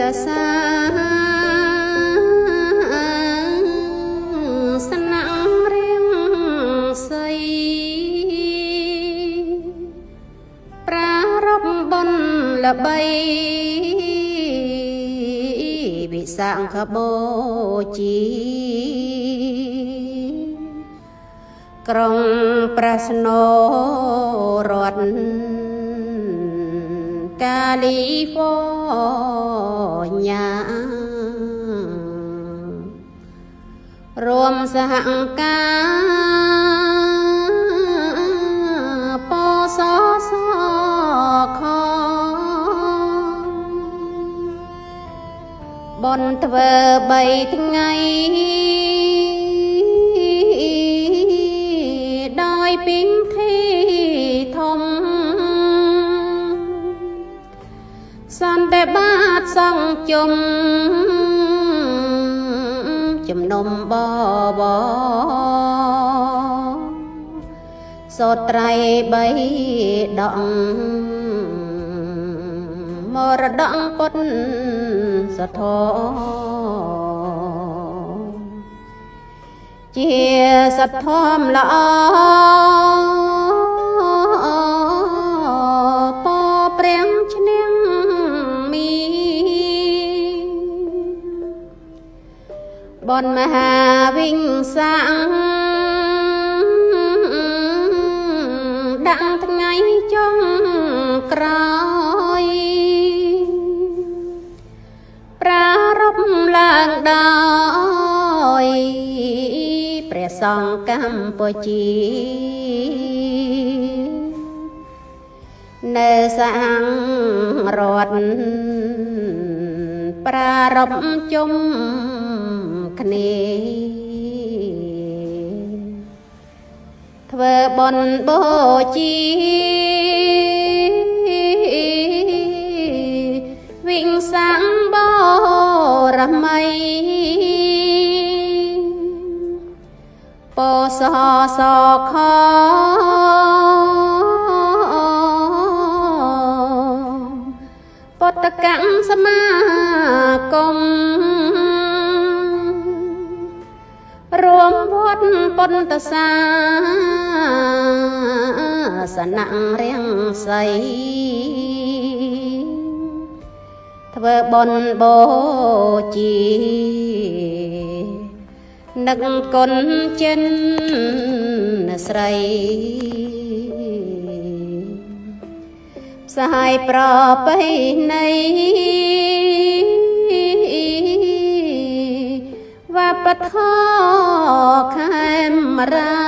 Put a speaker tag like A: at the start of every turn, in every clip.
A: តសាសនៈរៀងសីប្រារព្ធបុណ្យល្បីវិសាខបូជាក្រុងប្រាស្នូរដ្ឋកាលីហ្វ័រញ៉ារួមសហការពសសខបនធ្វើ3ថ្ងៃដោយពិធីធំសន្តិបាតសង្ជុំជំនុំបបសូត្រត្រៃ3ដងមរតកពុទ្ធសធជាសទ្ធមល្អពព្រាំងឈ្នះមីបនមហាវិង្សាដាក់ថ្ងៃចុងក្រោយប្រារព្ធឡើងដោយព្រះសង្ឃកម្ពុជានៅសាងរដ្ឋប្រារព្ធជុំគ្នាធ្វើបុណ្យបូជាវិង្សាំបរមីពសសខពុទ្ធកម្មសមាគមរួមវត្តពុទ្ធសាសនៈរៀងសីធ្វើបុណ្យបូជានឹកគុណចិនស្រីផ្សាយប្រពៃណីវប្បធម៌ខេមរា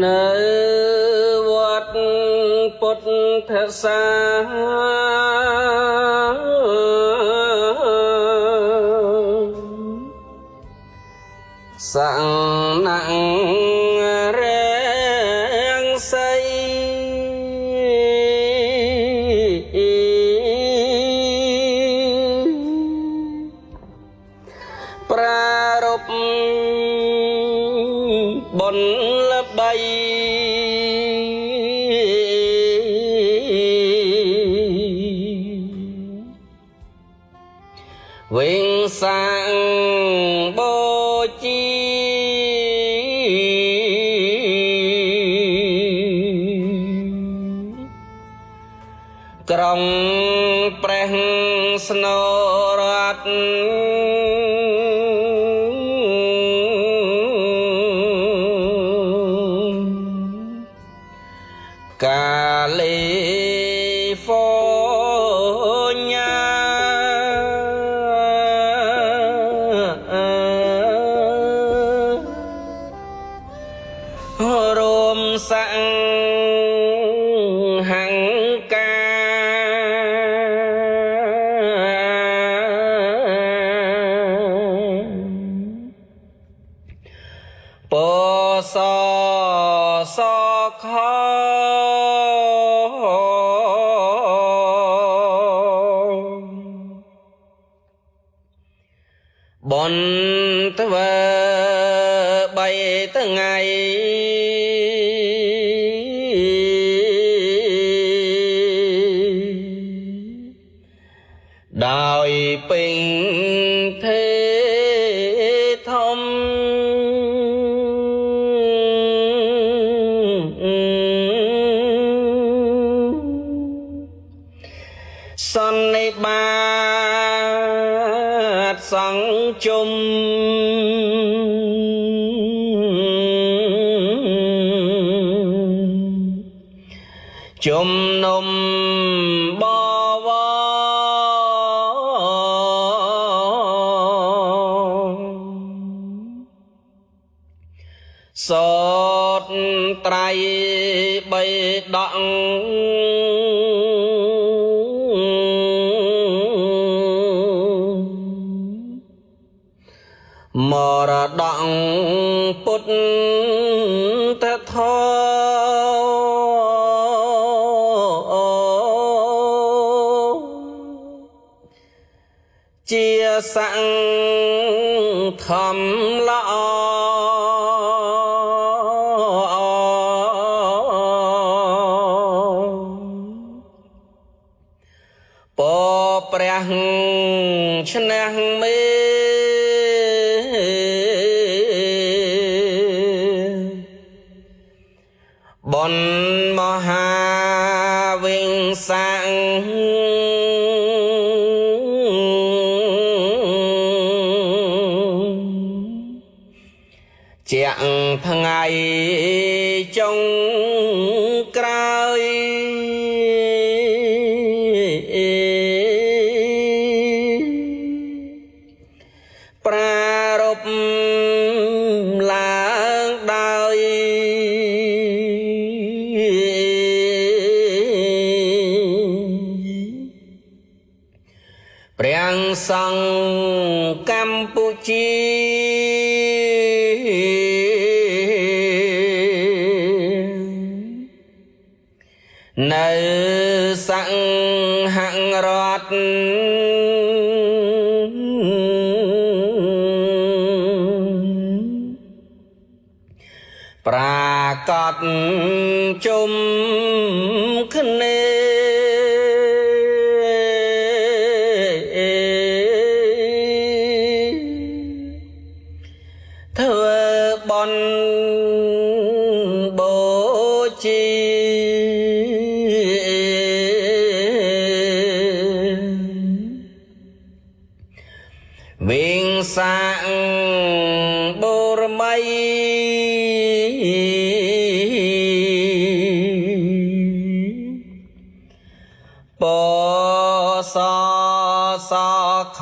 B: នៅវត្តពុទ្ធសាសនៈរៀងសីប្រារព្ធបុណ្យល្បីវិង្សាំបូជាក្រុងព្រះស្នូរដ្ឋកាលីហ្វ័រញ៉ារួមសហពសសខបនធ្វើ3ថ្ងៃ ពេញទេធំសន្និបាតសង្ជុំជំនុំបវរសូត្រត្រៃបៃដកមរតកពុទ្ធធម៌ជាសង្ឃធម្មល្អពព្រះឈ្នះមេបុណ្យមហាវិង្សាជាថ្ងៃចុងក្រោយប្រារព្ធឡើងដោយព្រះសង្ឃកម្ពុជានៅសង្ហរដ្ឋប្រាកដជុំគ្នាធ្វើបុណ្យបូជាវិង្សាបុរមីពសសខ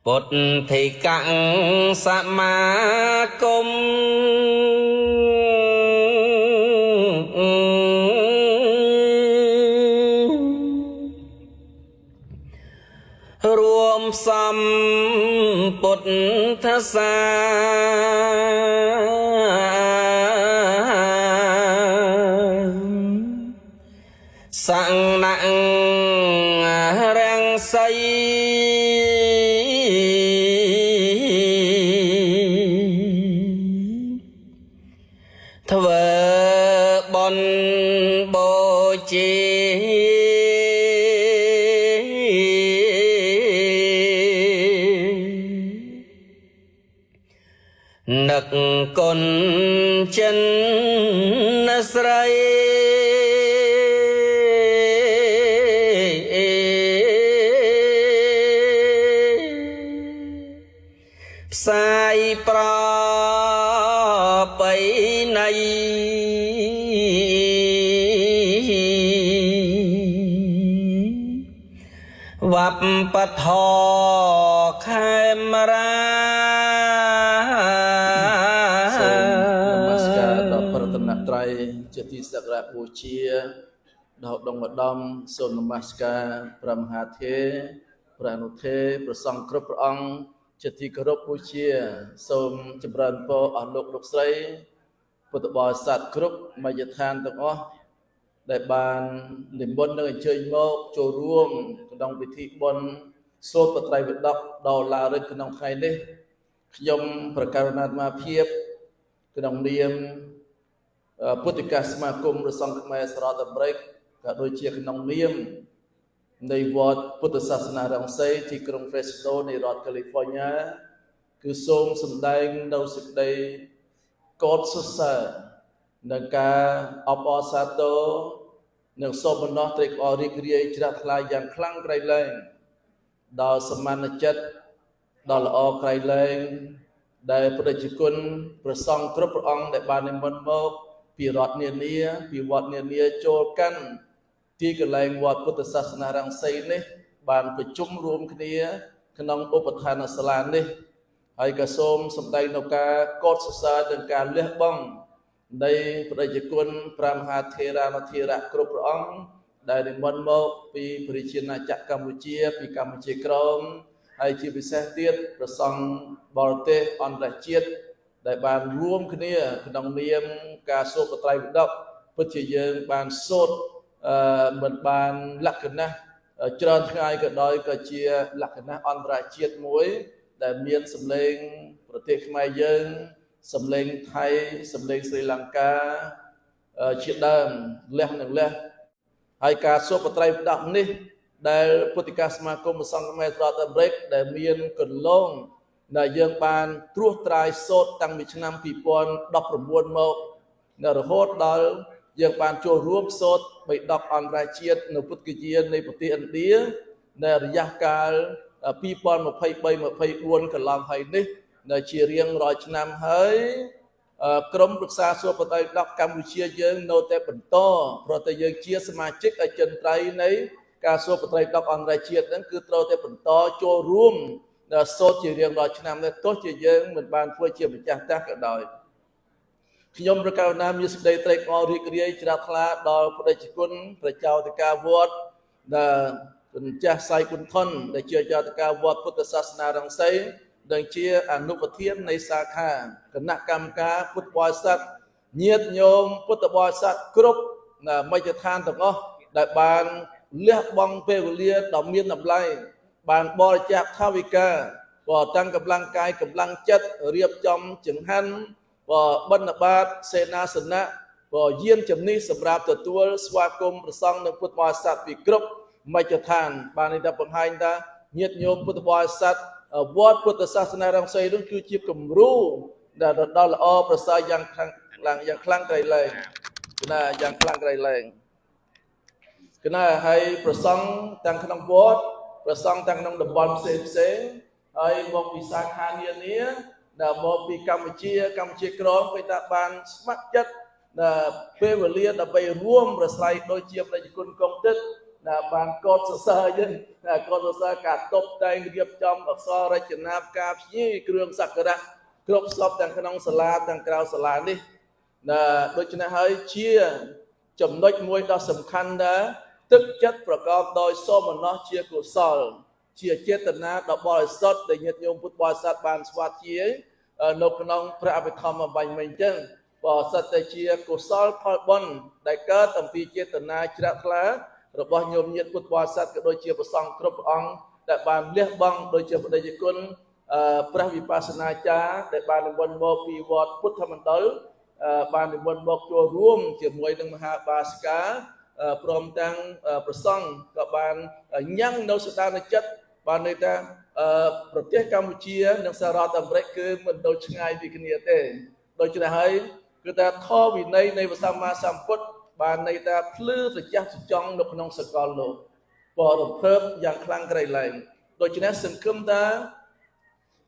B: ពុទ្ធិកសមាគមរួមផ្សំពុទ្ធសាសង្ឃរាំងសីធ្វើបុណ្យបូជានឹកគុណចិនស្រីផ្សាយប្របីនៃវប្បធម៌ខេមរាជាទីសក្ការៈបូជាដល់ដងម្ដំសូមនមស្ការព្រះមហាធេរព្រះអនុធេរព្រះសង្ឃគ្រប់ព្រះអង្គជាទីគោរពបូជាសូមចម្រើនពរអស់លោកស្រីពុទ្ធបរិស័ទគ្រប់មជ្ឈដ្ឋានទាំងអស់ដែលបាននិមន្តនិងអញ្ជើញមកចូលរួមក្នុងពិធីបុណ្យសូត្រត្រៃវិដកដល់ឡារិទ្ធក្នុងថ្ងៃនេះខ្ញុំប្រកាសអាត្មាភាពក្នុងនាម ពុទ្ធិកាសមាគមព្រះសង្ឃខ្មែរសហរដ្ឋអាមេរិកក៏ដូចជាក្នុងនាមនៃវត្តពុទ្ធសាសនារង្សីទីក្រុង Fresno នៃរដ្ឋ California គឺសូមសម្ដែងនៅសេចក្តីកោតសរសើរនឹងការអបអរសាទរនិងសូមបណ្ដោះត្រេកអររីករាយជ្រះថ្លាយ៉ាងខ្លាំងក្រៃលែងដល់សមានចិត្តដ៏ល្អក្រៃលែងដែលព្រះជាគុណព្រះសង្ឃគ្រប់ព្រះអង្គដែលបាននិមន្តមកពីរដ្ឋនានាពីវត្តនានាចូលកាន់ទីកន្លែងវត្តពុទ្ធសាសនារង្សីនេះបានប្រជុំរួមគ្នាក្នុងឧបដ្ឋានសាលានេះហើយក៏សូមសម្ដែងនៅការកោតសរសើរនិងការលះបង់នៃព្រះជាគុណព្រះមហាថេរានុថេរៈគ្រប់ព្រះអង្គដែលនិមន្តមកពីព្រះជាណាចក្រកម្ពុជាពីកម្ពុជាក្រមហើយជាពិសេសទៀតព្រះសង្ឃបរទេសអន្តរជាតិដែលបានរួមគ្នាក្នុងនាមការសូត្រត្រៃវិដកពិតជាយើងបានសូត្រមិនបានលក្ខណៈច្រើនថ្ងៃក៏ដោយក៏ជាលក្ខណៈអន្តរជាតិមួយដែលមានសម្លេងប្រទេសខ្មែរយើងសម្លេងថៃសម្លេងស្រីលង្កាជាដើមលះនឹងលះហើយការសូត្រត្រៃវិដកនេះដែលពុទ្ធិកាសមាគមសង្ឃខ្មែរសហរដ្ឋអាមេរិកដែលមានកន្លងដែលយើងបានត្រួសត្រាយសូត្រតាំងពីឆ្នាំ2019មករហូតដល់យើងបានចូលរួមសូត្របិដកអន្តរជាតិនៅពុទ្ធគយានៃប្រទេសឥណ្ឌានៅរយៈកាល2023-24កន្លងហើយនេះនៅជារៀងរាល់ឆ្នាំហើយក្រមប្រឹក្សាសួរបដិដកកម្ពុជាយើងនៅតែបន្តព្រោះតែយើងជាសមាជិកអចិន្ត្រៃយ៍នៃការសួរបដិដកអន្តរជាតិហ្នឹងគឺត្រូវតែបន្តចូលរួមសូត្រជារៀងរាល់ឆ្នាំនេះទោះជាយើងមិនបានធ្វើជាម្ចាស់ផ្ទះក៏ដោយខ្ញុំប្រកាសណាមានសេចក្តីត្រេកអររីករាយជ្រះថ្លាដល់ព្រះជាគុណព្រះចៅតិកាវត្តដែលម្ចាស់សៃគុណថនដែលជាចៅតិកាវត្តពុទ្ធសាសនារង្សីដែលជាអនុប្រធាននៃសាខាគណៈកម្មការពុទ្ធបរិស័ទញាតិញោមពុទ្ធបរិស័ទគ្រប់មជ្ឈដ្ឋានទាំងអស់ដែលបានលះបង់ពេលវេលាដ៏មានតម្លៃបានបរិច្ចាគថវិកាព្រោះតាំងកម្លាំងកាយកម្លាំងចិត្តរៀបចំចង្ហាន់បិណ្ឌបាតសេនាសនៈយានជំនិះសម្រាប់ទទួលស្វាគមន៍ព្រះសង្ឃនិងពុទ្ធបរិស័ទពីគ្រប់មជ្ឈដ្ឋានបាននេះតែបង្ហាញថាញាតិញោមពុទ្ធបរិស័ទវត្តពុទ្ធសាសនារង្សីនោះគឺជាគំរូដែលដ៏ល្អប្រសើរយ៉ាងខ្លាំងក្រៃលែងណាយ៉ាងខ្លាំងក្រៃលែងគណៈហើយប្រសង់ទាំងក្នុងវត្តប្រសង់ទាំងក្នុងតំបន់ផ្សេងហើយមកពីសាខានានាដែលមកពីកម្ពុជាក្រមពេលថាបានស្ម័គ្រចិត្តពេលវេលាដើម្បីរួមប្រស្រ័យដូចជាព្រះគុណគង់ទឹកដែលបានកោតសរសើរយើងកោតសរសើរការតបតែងរៀបចំអក្សររចនាផ្កាភ្ញីគ្រឿងសក្ការៈគ្រប់សពទាំងក្នុងសាលាទាំងក្រៅសាលានេះដូច្នេះហើយជាចំណុចមួយដ៏សំខាន់ដែរទឹកចិត្តប្រកបដោយសោមនស្សជាកុសលជាចេតនាដ៏បរិសុទ្ធដែលញាតិញោមពុទ្ធបរិស័ទបានស្វាធ្យាយនៅក្នុងព្រះអភិធម្មបាញ់មិញអញ្ចឹងបើសិតតែជាកុសលផលបុណ្យដែលកើតអំពីចេតនាជ្រះថ្លារបស់ញោមញាតិពុទ្ធបរិស័ទក៏ដូចជាព្រះសង្ឃគ្រប់ព្រះអង្គដែលបានលះបង់ដូចជាព្រះជាគុណព្រះវិបស្សនាចារ្យដែលបាននិមន្តមកពីវត្តពុទ្ធមណ្ឌលបាននិមន្តមកចូលរួមជាមួយនឹងមហាបាសិកាព្រមទាំងព្រះសង្ឃក៏បានញ៉ាំងនៅសដានចិត្តបានន័យថាប្រទេសកម្ពុជានិងសហរដ្ឋអាមេរិកគឺមិនដូចឆ្ងាយពីគ្នាទេដូច្នេះហើយគឺថាធម៌វិន័យនៃព្រះសម្មាសម្ពុទ្ធបានន័យថាភ្លឺត្រចះត្រចង់នៅក្នុងសកលលោកបរិភើបយ៉ាងខ្លាំងក្រៃលែងដូច្នេះសង្ឃឹមថា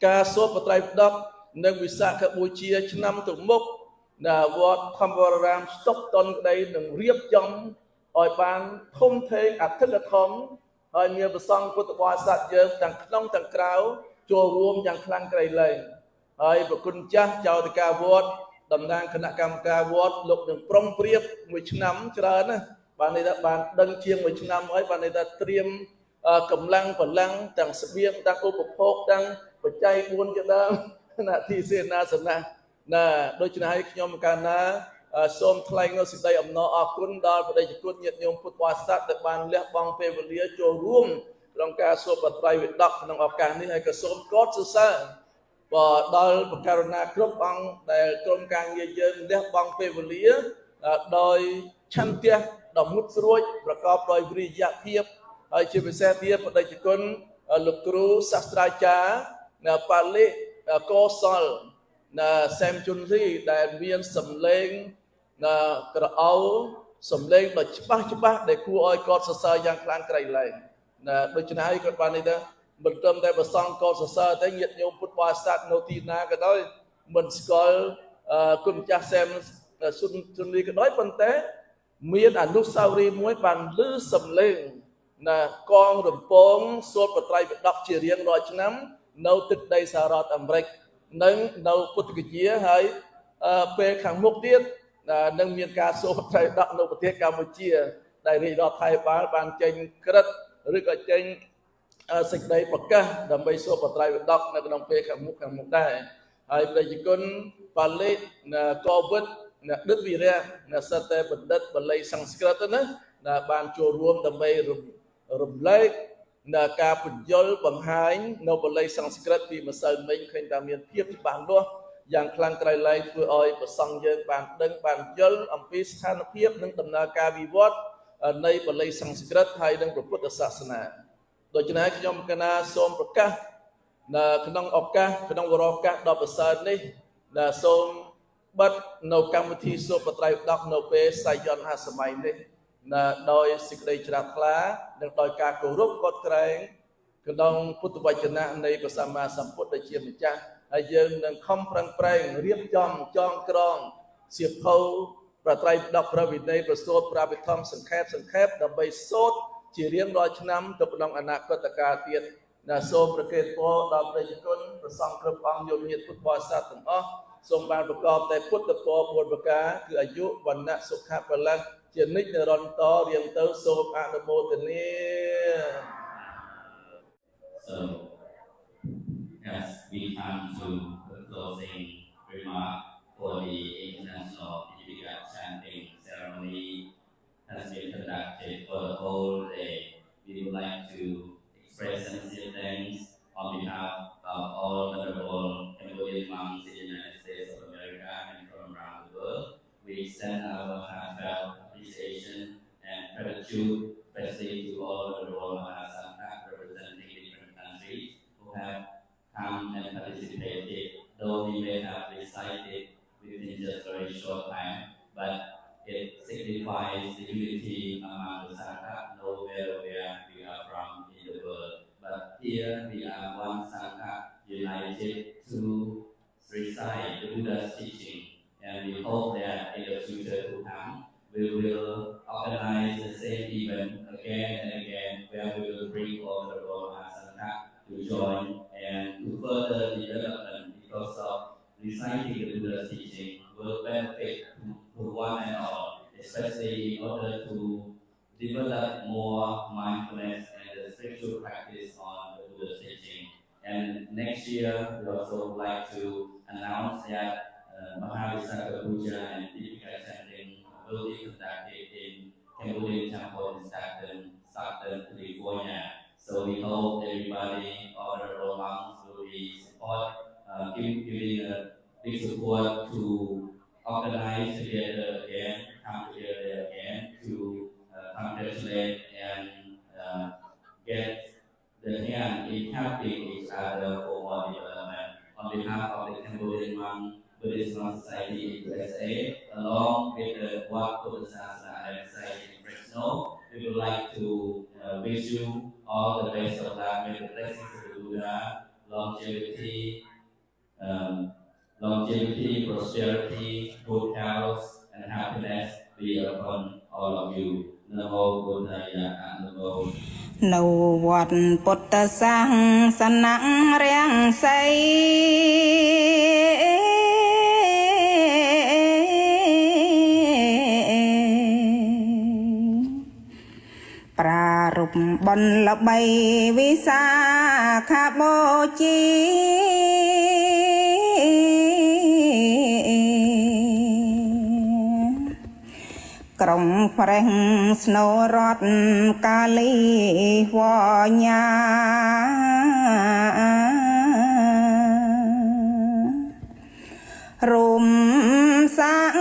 B: ការសូត្របត្រៃពិដកនិងវិសាខបូជាឆ្នាំទៅមុខដែលវត្តធម្មវររាមស្តុកតនក្តីនឹងរៀបចំឲ្យបានធំធេងអធិកធំហើយមានព្រះសង្ឃពុទ្ធបរិស័ទយើងទាំងក្នុងទាំងក្រៅចូលរួមយ៉ាងខ្លាំងក្រៃលែងហើយប្រគុណចាស់ចៅតិកាវត្តតំណាងគណៈកម្មការវត្តលោកនឹងប្រុងប្រៀបមួយឆ្នាំច្រើនណាបានន័យថាបានដឹងជាងមួយឆ្នាំហើយបានន័យថាត្រៀមកម្លាំងកម្លាំងទាំងស្បៀងទាំងឧបភោគទាំងបច្ច័យ4ជាដើមណាទីសេនាសនៈណាដូច្នេះហើយខ្ញុំកាលណាសូមថ្លែងនូវសេចក្តីអំណរអគុណដល់ព្រះជាគុណញាតិញោមពុទ្ធបរិស័ទដែលបានលះបង់ពេលវេលាចូលរួមក្នុងការសូត្របត្រៃវិដកក្នុងឱកាសនេះហើយក៏សូមកោតសរសើរដល់ព្រះករុណាគ្រប់អង្គដែលក្រុមការងារយើងលះបង់ពេលវេលា ដោយឆន្ទៈដ៏មុតស្រួចប្រកបដោយវិរិយភាពហើយជាពិសេសទៀតបដិជគុណលោកគ្រូសាស្ត្រាចារ្យបាលិកោសលសែមជុនរីដែលមានសម្លេងក្រអៅសម្លេងដ៏ច្បាស់ដែលគួរឲ្យកត់សរសើរយ៉ាងខ្លាំងក្រៃលែងដូច្នេះហើយគាត់បាននេះទៅមិនត្រឹមតែប្រសងកត់សរសើរទេញាតិញោមពុទ្ធបរិស័ទនៅទីណាក៏ដោយមិនស្គាល់គុណម្ចាស់សែមជុនរីក៏ដោយប៉ុន្តែមានអនុស្សាវរីយ៍មួយបានលឺសំឡេងកងរំពងសូត្របត្រៃបដកជារៀងរាល់ឆ្នាំនៅទឹកដីសហរដ្ឋអាមេរិកនិងនៅពុទ្ធគយាហើយពេលខាងមុខទៀតនឹងមានការសូត្របត្រៃបដកនៅប្រទេសកម្ពុជាដែលរាជរដ្ឋាភិបាលបានចេញក្រឹត្យឬក៏ចេញសេចក្តីប្រកាសដើម្បីសូត្របត្រៃបដកនៅក្នុងពេលខាងមុខដែរហើយប្រជាជនបាលិកោវិតដិតវិរៈសិតតែបណ្ឌិតបាលីសំស្ក្រឹតណាបានចូលរួមដើម្បីរំលែកការបញ្យលបង្ហាញនៅបាលីសំស្ក្រឹតពីម្សិលមិញឃើញថាមានភាពច្បាស់លាស់យ៉ាងខ្លាំងក្រៃលែងធ្វើឲ្យប្រសង់យើងបានដឹងបានយល់អំពីស្ថានភាពនិងដំណើរការវិវត្តនៃបាលីសំស្ក្រឹតហើយនិងពុទ្ធសាសនាដូច្នេះខ្ញុំកណាសូមប្រកាសក្នុងឱកាសក្នុងវរឱកាសដ៏ប្រសើរនេះសូមបិទនៅកម្មវិធីសូត្របត្រៃបដកនៅពេលសាយន្តសម័យនេះដោយសេចក្តីជ្រះថ្លានិងដោយការគោរពកត់ក្រែងក្នុងពុទ្ធវចនៈនៃព្រះសម្មាសម្ពុទ្ធជាម្ចាស់ហើយយើងនឹងខំប្រឹងប្រែងរៀបចំចងក្រងសៀវភៅប្រត្រៃបដកព្រះវិន័យប្រសូតប្រាវិធម្មសង្ខេបដើម្បីសូត្រជារៀងរាល់ឆ្នាំទៅក្នុងអនាគតកាលទៀតសូមប្រគេនពរដល់ប្រជាជនព្រះសង្ឃគ្រប់អង្គយោញាតិពុទ្ធបរិស័ទទាំងអស់សូមបានប្រកបតែពុទ្ធពរ4ប្រការគឺអាយុវណ្ណៈសុខៈពលៈជានិច្ចនិរន្តរ៍រៀងទៅសូមអនុមោទនា
C: So as we come to the closing remark for the international Ijivika chanting ceremony has been conducted for the whole day, we would like to express sincere thanks on behalf of all honorable Cambodian monks in the United States of America and from around the world. We extend our heartfelt appreciation and gratitude, especially to all honorable Mahasangha representing different countries who have come and participated, though we may have recited within just a very short time, but it signifies the unity among the Sangha, no matter where we are from in the world. But here we are one Sangha united to recite the Buddha's teaching, and we hope that in the future to come, we will organize the same event again and again, where we will bring all the Roma Sangha to join and to further development, because of reciting the Buddha's teaching will benefit to one and all, especially in order to develop more mindfulness and the spiritual practice on the Buddha's teaching. And next year, we also would like to announce that Mahavisakha Puja and Dipika chanting will be conducted in Cambodian Temple in Stockton, California. So we hope everybody, all the monks, will be giving a big support to organize together again, come together again to congratulate and get the hand in helping each other for more development. On behalf of the Cambodian Monk Buddhist Society in USA, along with the Wat Buddha Sasana Society in Fresno, we would like to wish you all the best of luck with the blessings of the Buddha, longevity, prosperity, good health, and happiness be upon all of you. Namo Buddhaya, Namo.
D: នៅវត្តពុទ្ធសាសនារាំងសីប្រារព្ធបុណ្យល្បីវិសាខបូជាក្រុងប្រេងស្នូររដ្ឋកាលីវញ្ញារួមសាង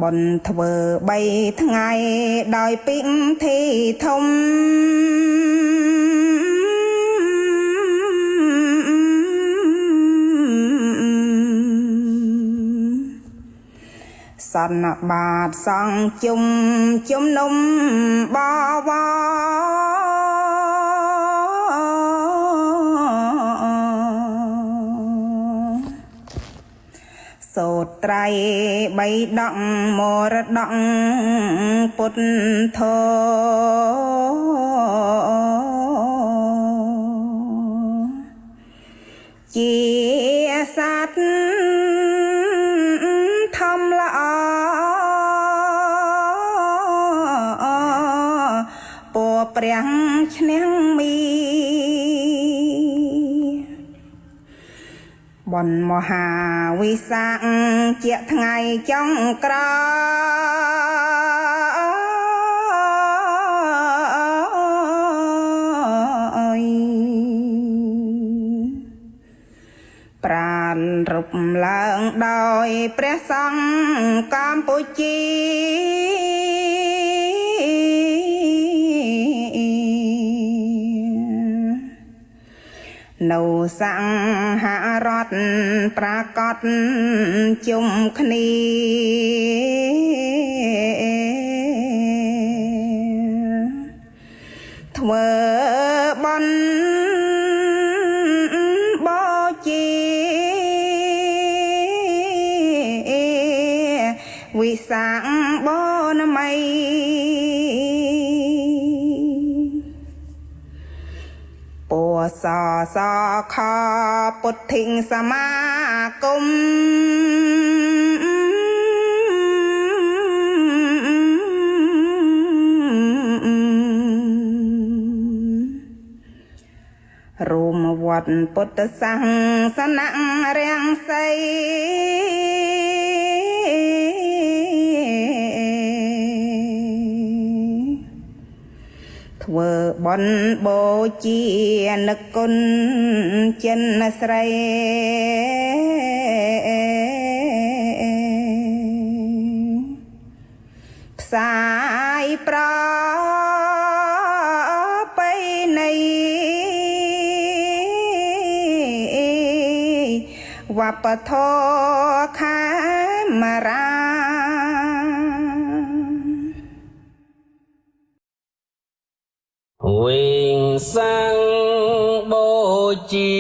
D: បនធ្វើ3ថ្ងៃដោយពិធីធំសន្និបាតសង់ជំនុំបវរសូត្រៃបីដកមរតកពុទ្ធោជាសត្វធម្មល្អពួរព្រះឈ្នះមីបនមហាវិសាខជាថ្ងៃចុងក្រោយប្រាណរំឡើងដោយព្រះសង្ឃកម្ពុជានៅសង្ហរដ្ឋប្រកាសជុំគ្នាធ្វើបន់បូជាវិសាខបូណមីពោសសខពុទ្ធិសមាគមរួមវត្តពុទ្ធសាសនារាំងសីធ្វើបន់បូជានឹកគុណចិនស្រីផ្សាយប្រពៃណីវប្បធម៌ខេមរា
C: វិញសាំងបូជា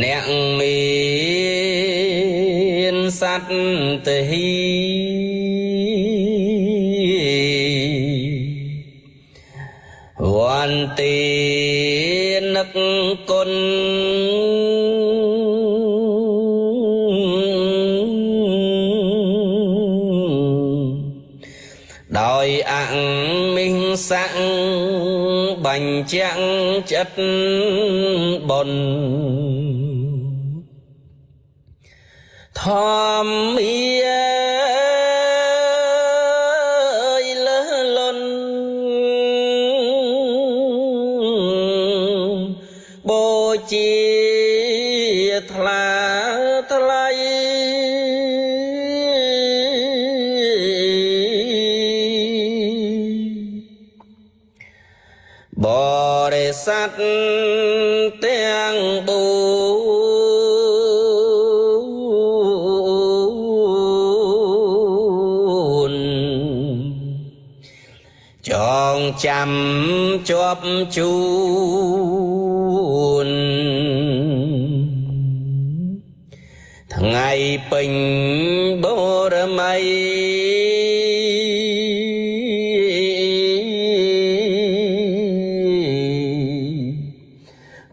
C: អ្នកមានសត្វទហីវន្តិនឹកគុណដោយអមិង្សៈបញ្ជាក់ចិត្តបុណ្យធម្មាលើលន់បូជាថ្លាថ្លៃបរិស័ទទាំង4ចងចាំជាប់ជួនថ្ងៃពេញបរមី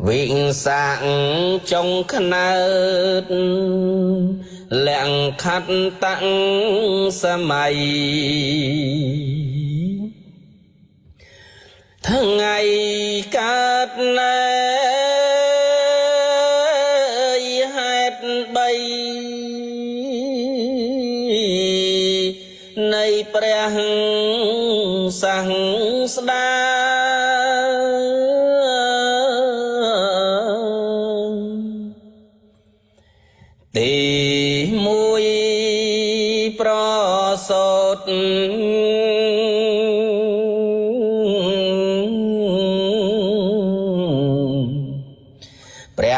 C: វិង្សាចុងខ្នើតលង្ខត្តតាំងសម័យថ្ងៃកើតណែហេតុបីនៃព្រះសាស្តា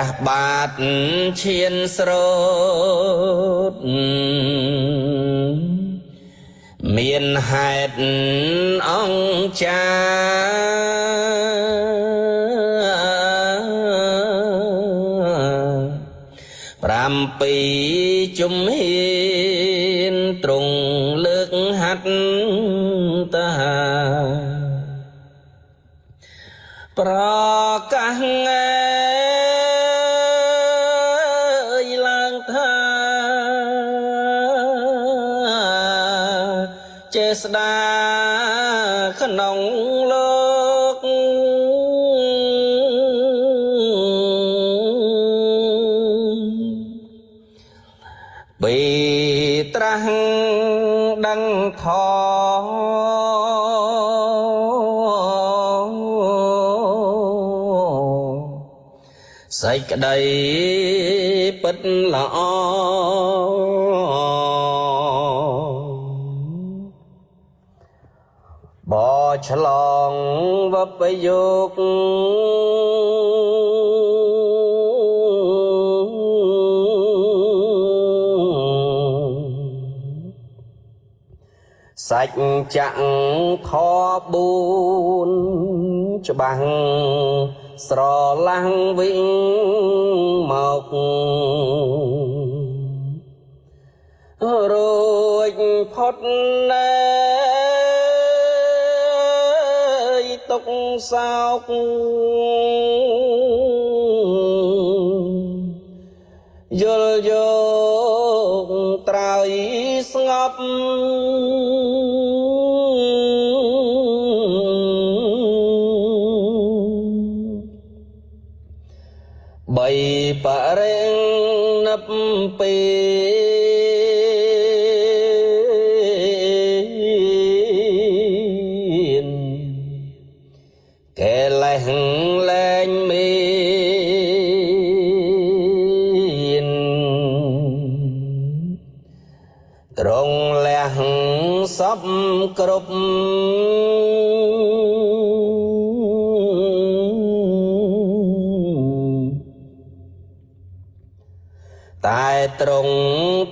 E: ព្រះបាទឈានស្រោតមានហេតុអង្គចា7ជំហានទ្រង់លើកហាត់តាប្រកាសឡើងថាចេស្តាក្នុងលោកបីត្រាស់ដឹងថសេចក្តីពិតល្អបឆ្លងវបយោគសាច់ចាក់ខ4ច្បាស់ស្រឡាំងវិញមករួចផុតណែទុកសោកយល់យកត្រើយស្ងប់បីបរិងនិព្វានកែលេះលែងមានត្រង់លះសពគ្រប់តែត្រង់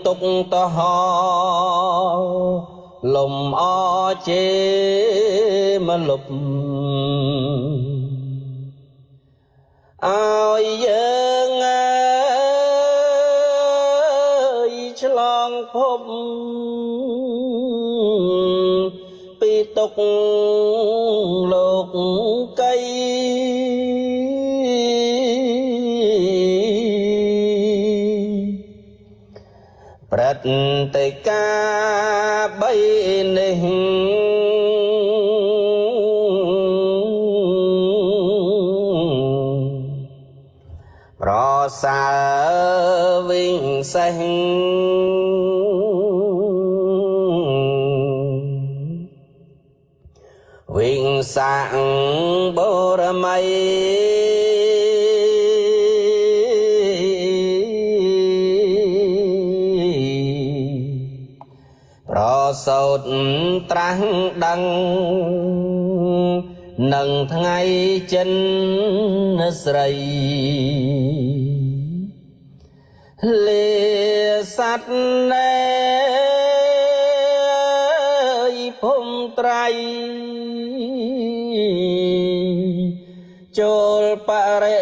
E: ទុកតហលំអជេមលុបឲ្យយើងឆ្លងភពពីទុកលោកកៃប្រតិកាបីនេះប្រសើរវិញសេះវិញសាងបរមីប្រសោតត្រាស់ដឹងនឹងថ្ងៃចិនស្រីលេសัตណែភូមិត្រៃចូលបរិ